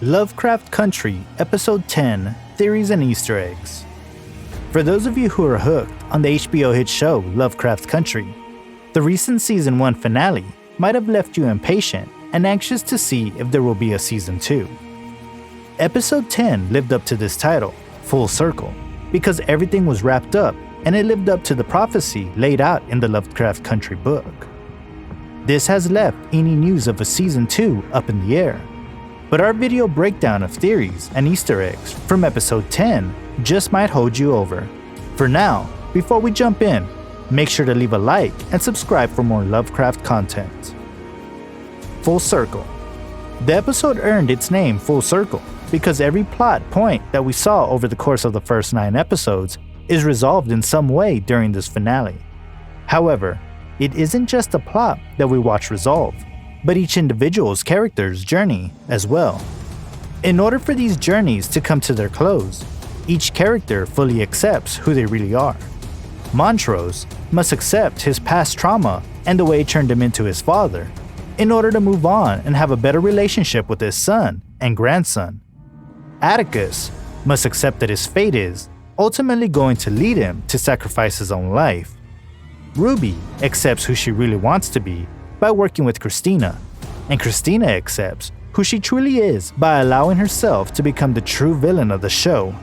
Lovecraft Country, Episode 10, Theories and Easter Eggs. For those of you who are hooked on the HBO hit show Lovecraft Country, the recent Season 1 finale might have left you impatient and anxious to see if there will be a Season 2. Episode 10 lived up to this title, full circle, because everything was wrapped up and it lived up to the prophecy laid out in the Lovecraft Country book. This has left any news of a Season 2 up in the air, but our video breakdown of theories and Easter eggs from Episode 10 just might hold you over. For now, before we jump in, make sure to leave a like and subscribe for more Lovecraft content. Full Circle. The episode earned its name Full Circle because every plot point that we saw over the course of the first 9 episodes is resolved in some way during this finale. However, it isn't just a plot that we watch resolve, but each individual's character's journey as well. In order for these journeys to come to their close, each character fully accepts who they really are. Montrose must accept his past trauma and the way it turned him into his father, in order to move on and have a better relationship with his son and grandson. Atticus must accept that his fate is ultimately going to lead him to sacrifice his own life. Ruby accepts who she really wants to be by working with Christina, and Christina accepts who she truly is by allowing herself to become the true villain of the show.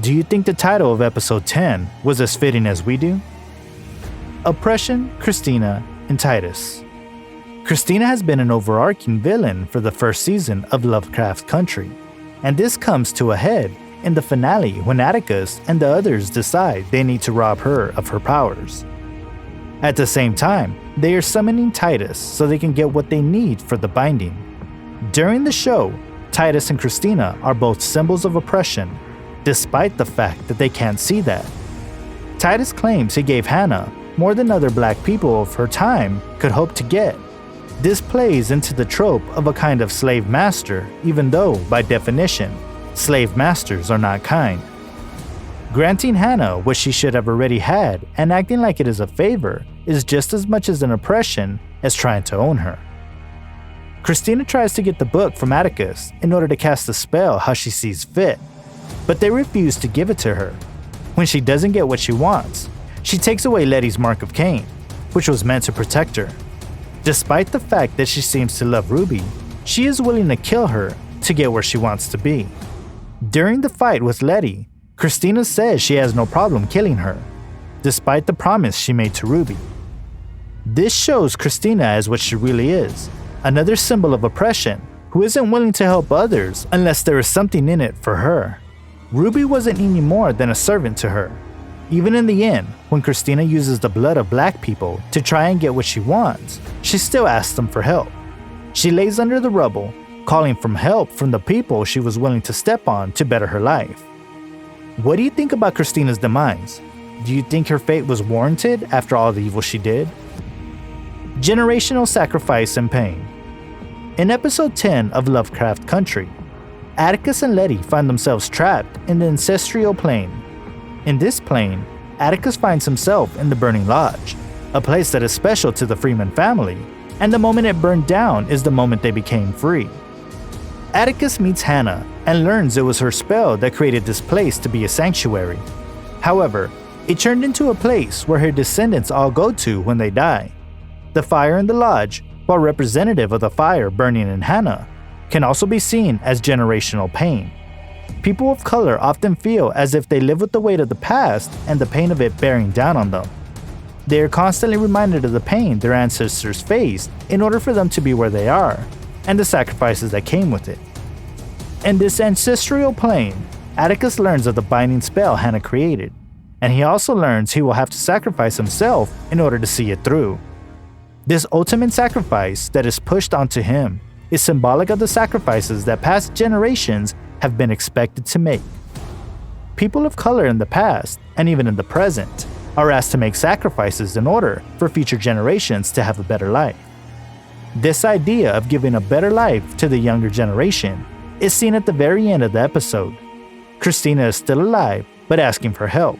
Do you think the title of episode 10 was as fitting as we do? Oppression, Christina and Titus. Christina has been an overarching villain for the first season of Lovecraft Country, and this comes to a head in the finale when Atticus and the others decide they need to rob her of her powers. At the same time, they are summoning Titus so they can get what they need for the binding. During the show, Titus and Christina are both symbols of oppression, despite the fact that they can't see that. Titus claims he gave Hannah more than other black people of her time could hope to get. This plays into the trope of a kind of slave master, even though, by definition, slave masters are not kind. Granting Hannah what she should have already had and acting like it is a favor is just as much as an oppression as trying to own her. Christina tries to get the book from Atticus in order to cast a spell how she sees fit, but they refuse to give it to her. When she doesn't get what she wants, she takes away Letty's Mark of Cain, which was meant to protect her. Despite the fact that she seems to love Ruby, she is willing to kill her to get where she wants to be. During the fight with Letty, Christina says she has no problem killing her, despite the promise she made to Ruby. This shows Christina as what she really is, another symbol of oppression who isn't willing to help others unless there is something in it for her. Ruby wasn't any more than a servant to her. Even in the end, when Christina uses the blood of black people to try and get what she wants, she still asks them for help. She lays under the rubble, calling for help from the people she was willing to step on to better her life. What do you think about Christina's demise? Do you think her fate was warranted after all the evil she did? Generational sacrifice and pain. In episode 10 of Lovecraft Country, Atticus and Letty find themselves trapped in the ancestral plane. In this plane, Atticus finds himself in the Burning Lodge, a place that is special to the Freeman family, and the moment it burned down is the moment they became free. Atticus meets Hannah and learns it was her spell that created this place to be a sanctuary. However, it turned into a place where her descendants all go to when they die. The fire in the lodge, while representative of the fire burning in Hannah, can also be seen as generational pain. People of color often feel as if they live with the weight of the past and the pain of it bearing down on them. They are constantly reminded of the pain their ancestors faced in order for them to be where they are, and the sacrifices that came with it. In this ancestral plane, Atticus learns of the binding spell Hannah created, and he also learns he will have to sacrifice himself in order to see it through. This ultimate sacrifice that is pushed onto him is symbolic of the sacrifices that past generations have been expected to make. People of color in the past, and even in the present, are asked to make sacrifices in order for future generations to have a better life. This idea of giving a better life to the younger generation is seen at the very end of the episode. Christina is still alive, but asking for help.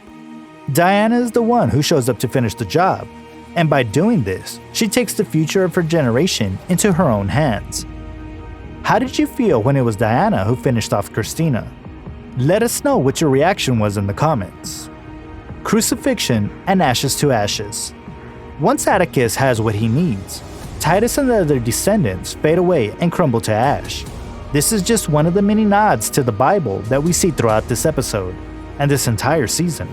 Diana is the one who shows up to finish the job, and by doing this, she takes the future of her generation into her own hands. How did you feel when it was Diana who finished off Christina? Let us know what your reaction was in the comments. Crucifixion and Ashes to Ashes. Once Atticus has what he needs, Titus and the other descendants fade away and crumble to ash. This is just one of the many nods to the Bible that we see throughout this episode, and this entire season.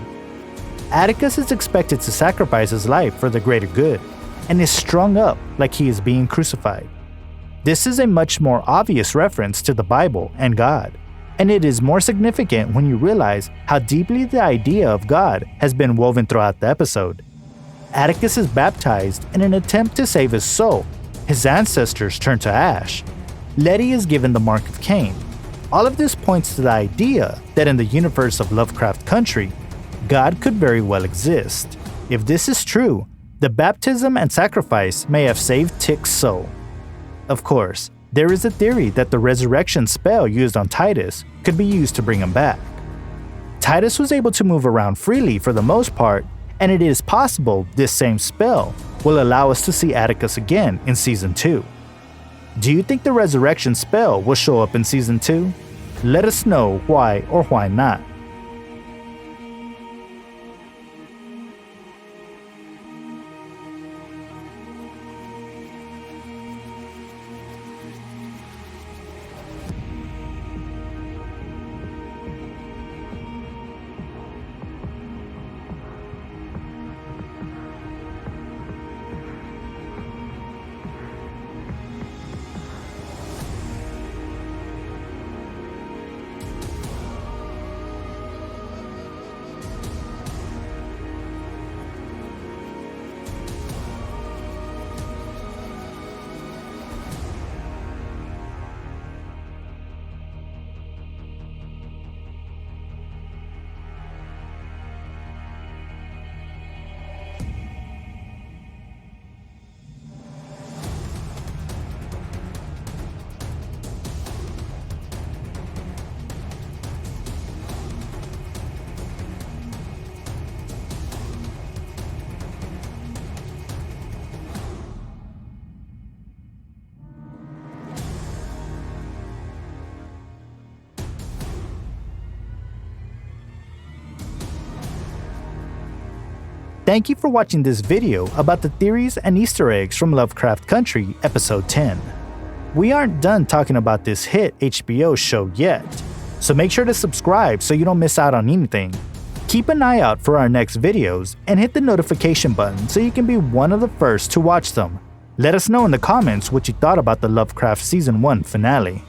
Atticus is expected to sacrifice his life for the greater good, and is strung up like he is being crucified. This is a much more obvious reference to the Bible and God, and it is more significant when you realize how deeply the idea of God has been woven throughout the episode. Atticus is baptized in an attempt to save his soul. His ancestors turn to ash. Letty is given the mark of Cain. All of this points to the idea that in the universe of Lovecraft Country, God could very well exist. If this is true, the baptism and sacrifice may have saved Tick's soul. Of course, there is a theory that the resurrection spell used on Titus could be used to bring him back. Titus was able to move around freely for the most part, and it is possible this same spell will allow us to see Atticus again in Season 2. Do you think the resurrection spell will show up in Season 2? Let us know why or why not. Thank you for watching this video about the theories and Easter eggs from Lovecraft Country Episode 10. We aren't done talking about this hit HBO show yet, so make sure to subscribe so you don't miss out on anything. Keep an eye out for our next videos and hit the notification button so you can be one of the first to watch them. Let us know in the comments what you thought about the Lovecraft Season 1 finale.